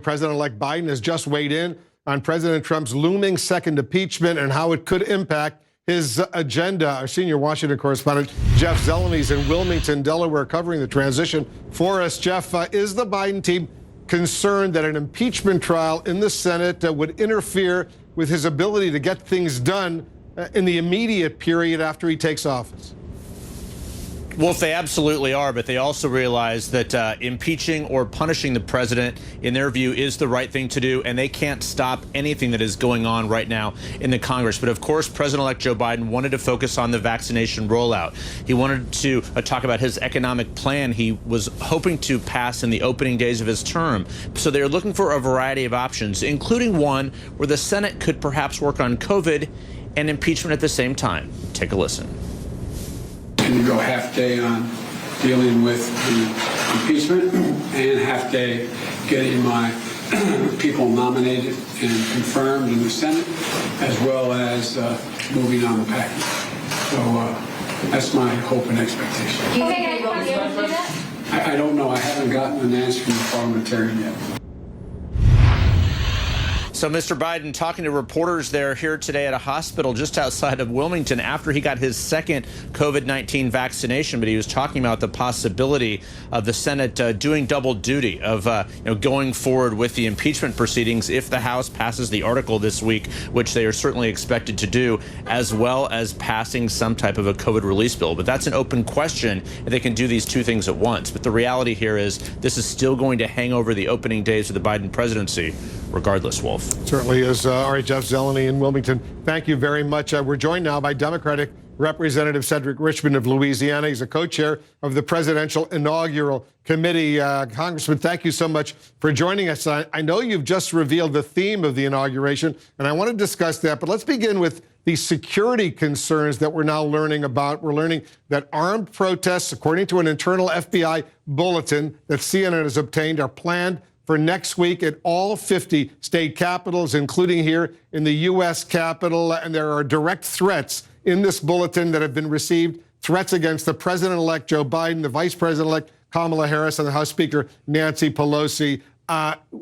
President-elect Biden has just weighed in on President Trump's looming second impeachment and how it could impact his agenda. Our senior Washington correspondent, Jeff Zeleny, is in Wilmington, Delaware, covering the transition for us. Jeff, is the Biden team concerned that an impeachment trial in the Senate would interfere with his ability to get things done in the immediate period after he takes office? Wolf, they absolutely are, but they also realize that impeaching or punishing the president, in their view, is the right thing to do, and they can't stop anything that is going on right now in the Congress. But of course, President-elect Joe Biden wanted to focus on the vaccination rollout. He wanted to talk about his economic plan he was hoping to pass in the opening days of his term. So they're looking for a variety of options, including one where the Senate could perhaps work on COVID and impeachment at the same time. Take a listen. Can you go half day on dealing with the impeachment and half day getting my people nominated and confirmed in the Senate, as well as moving on the package? So that's my hope and expectation. I don't know. I haven't gotten an answer from the parliamentarian yet. So Mr. Biden talking to reporters there here today at a hospital just outside of Wilmington after he got his second COVID-19 vaccination, but he was talking about the possibility of the Senate doing double duty of going forward with the impeachment proceedings if the House passes the article this week, which they are certainly expected to do, as well as passing some type of a COVID release bill. But that's an open question if they can do these two things at once. But the reality here is this is still going to hang over the opening days of the Biden presidency, regardless, Wolf. Certainly is. All right, Jeff Zeleny in Wilmington, thank you very much. We're joined now by Democratic Representative Cedric Richmond of Louisiana. He's a co-chair of the Presidential Inaugural Committee. Congressman, thank you so much for joining us. I know you've just revealed the theme of the inauguration, and I want to discuss that, but let's begin with the security concerns that we're now learning about. We're learning that armed protests, according to an internal FBI bulletin that CNN has obtained, are planned for next week at all 50 state capitals, including here in the U.S. Capitol. And there are direct threats in this bulletin that have been received, threats against the President-elect Joe Biden, the Vice President-elect Kamala Harris, and the House Speaker Nancy Pelosi.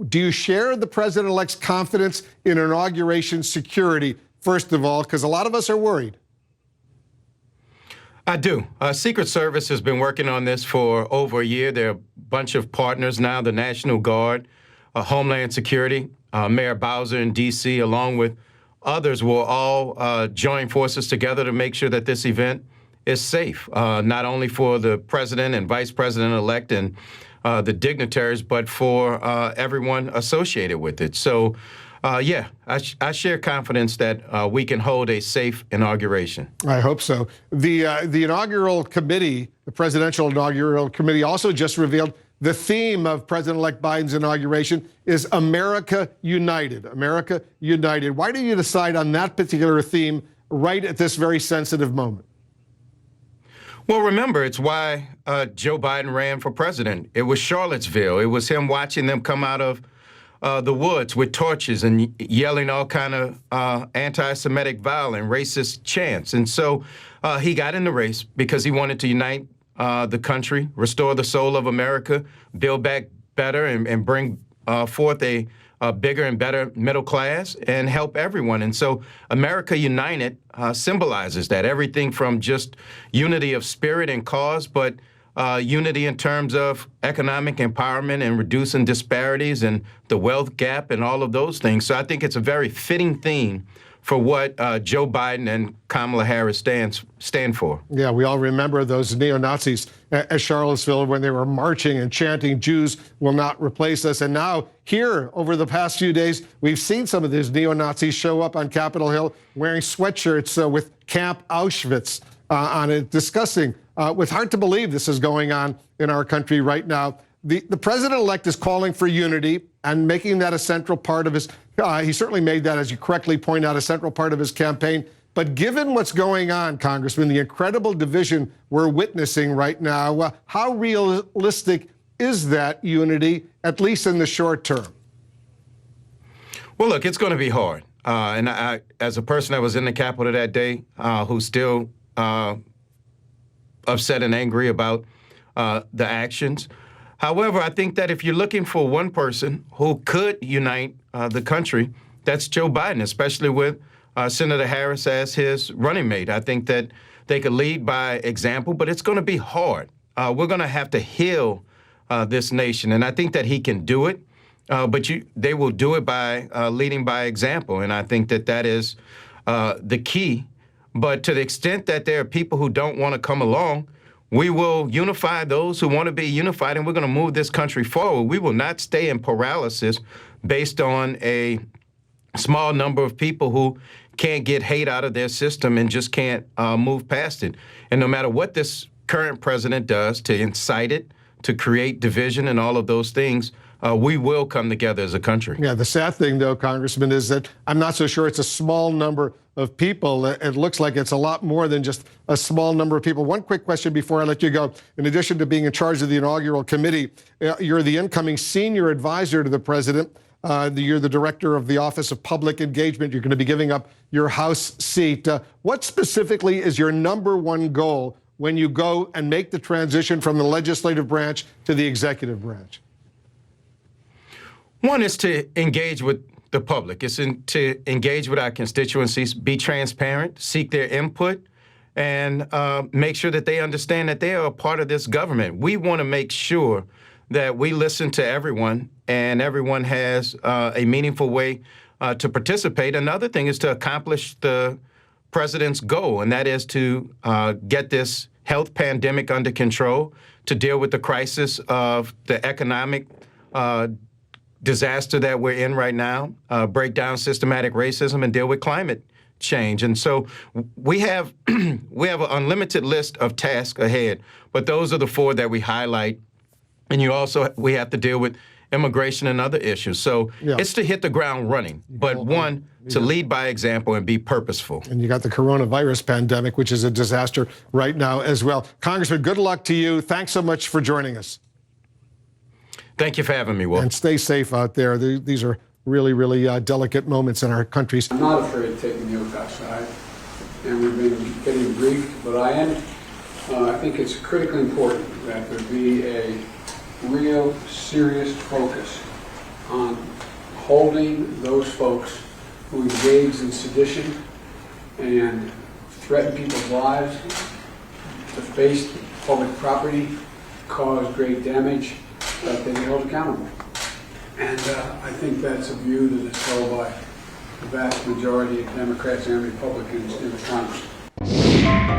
Do you share the President-elect's confidence in inauguration security, first of all, because a lot of us are worried? I do. Secret Service has been working on this for over a year. There are a bunch of partners now, the National Guard, Homeland Security, Mayor Bowser in D.C., along with others, will all join forces together to make sure that this event is safe, not only for the president and vice president-elect and the dignitaries, but for everyone associated with it. So, yeah, I share confidence that we can hold a safe inauguration. I hope so. The inaugural committee, the Presidential Inaugural Committee, also just revealed the theme of President-elect Biden's inauguration is America United. America United. Why do you decide on that particular theme right at this very sensitive moment? Well, remember, it's why Joe Biden ran for president. It was Charlottesville. It was him watching them come out of the woods with torches and yelling all kind of anti-Semitic, violent, racist chants. And so he got in the race because he wanted to unite the country, restore the soul of America, build back better, and bring forth a bigger and better middle class and help everyone. And so America United symbolizes that, everything from just unity of spirit and cause, but unity in terms of economic empowerment and reducing disparities and the wealth gap and all of those things. So I think it's a very fitting theme for what Joe Biden and Kamala Harris stand for. Yeah, we all remember those neo-Nazis at Charlottesville when they were marching and chanting, "Jews will not replace us." And now here, over the past few days, we've seen some of these neo-Nazis show up on Capitol Hill wearing sweatshirts with Camp Auschwitz on it, discussing with hard to believe this is going on in our country right now. The president-elect is calling for unity and making that a central part of his, he certainly made that, as you correctly point out, a central part of his campaign. But given what's going on, Congressman, the incredible division we're witnessing right now, how realistic is that unity, at least in the short term? Well, look, it's going to be hard. And I, as a person that was in the Capitol that day, who's still upset and angry about the actions, However, I think that if you're looking for one person who could unite the country, that's Joe Biden, especially with Senator Harris as his running mate. I think that they could lead by example, but it's going to be hard. We're going to have to heal this nation, and I think that he can do it, but they will do it by leading by example, and I think that that is the key. But to the extent that there are people who don't want to come along, we will unify those who want to be unified, and we're going to move this country forward. We will not stay in paralysis based on a small number of people who can't get hate out of their system and just can't move past it. And no matter what this current president does to incite it, to create division and all of those things, we will come together as a country. Yeah, the sad thing, though, Congressman, is that I'm not so sure it's a small number of people. It looks like it's a lot more than just a small number of people. One quick question before I let you go. In addition to being in charge of the inaugural committee, you're the incoming senior advisor to the president. You're the director of the Office of Public Engagement. You're going to be giving up your House seat. What specifically is your number one goal when you go and make the transition from the legislative branch to the executive branch? One is to engage with the public. It's to engage with our constituencies, be transparent, seek their input, and make sure that they understand that they are a part of this government. We want to make sure that we listen to everyone and everyone has a meaningful way to participate. Another thing is to accomplish the president's goal, and that is to get this health pandemic under control, to deal with the crisis of the economic disaster that we're in right now, break down systematic racism, and deal with climate change. And so we have we have an unlimited list of tasks ahead, but those are the four that we highlight. And we have to deal with immigration and other issues. So it's to hit the ground running, but to lead by example and be purposeful. And you got the coronavirus pandemic, which is a disaster right now as well. Congressman, good luck to you. Thanks so much for joining us. Thank you for having me, Will. And stay safe out there. These are really, really delicate moments in our countries. I'm not afraid of taking the oath outside, and we've been getting briefed, but I think it's critically important that there be a real serious focus on holding those folks who engage in sedition and threaten people's lives, deface public property, cause great damage, that they be held accountable. And I think that's a view that is held by the vast majority of Democrats and Republicans in the Congress.